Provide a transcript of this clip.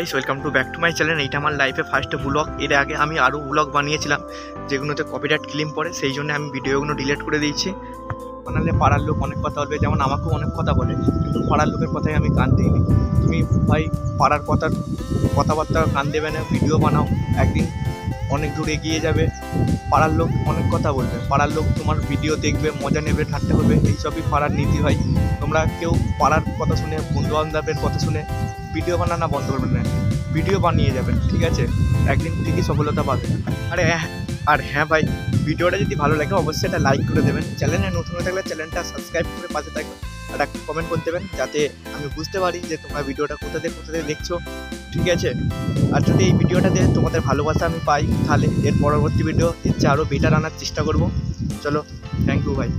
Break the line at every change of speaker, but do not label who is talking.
Guys, welcome to back to my channel. এইটা আমার লাইফে ফার্স্ট ব্লগ। এর আগে আমি আরও ব্লগ বানিয়েছিলাম যেগুলোতে কপিরাইট ক্লেম পড়ে, সেই জন্য আমি ভিডিওগুলো ডিলিট করে দিয়েছি। বানালে পাড়ার লোক অনেক কথা বলবে, যেমন আমাকেও অনেক কথা বলে, কিন্তু পাড়ার লোকের কথাই আমি কান দিইনি। তুমি ভাই পাড়ার কথাবার্তা কান দেবে না, ভিডিও বানাও, একদিন অনেক দূর এগিয়ে যাবে। পাড়ার লোক অনেক কথা বলবে, পাড়ার লোক তোমার ভিডিও দেখবে, মজা নেবে, ঠাট্টা করবে, এইসবই পাড়ার নীতি হয়। তোমরা কেউ পাড়ার কথা শুনে, বন্ধু বান্ধবের কথা শুনে ভিডিও বানানো বন্ধ করবে না, ভিডিও বানিয়ে যাবেন, ঠিক আছে? একদিন ঠিকই সফলতা পাবে। আর হ্যাঁ ভাই, ভিডিওটা যদি ভালো লাগে অবশ্যই একটা লাইক করে দেবেন। চ্যানেলে নতুন হয়ে থাকলে চ্যানেলটা সাবস্ক্রাইব করে পাশে থাকবেন, আর একটা কমেন্ট করে দেবেন, যাতে আমি বুঝতে পারি যে তোমরা ভিডিওটা কোথা থেকে দেখছো, ঠিক আছে? আর যদি এই ভিডিওটাতে তোমাদের ভালোবাসা আমি পাই, তাহলে এর পরবর্তী ভিডিও এর চেয়ে আরও বেটার আনার চেষ্টা করব। চলো, থ্যাংক ইউ ভাই।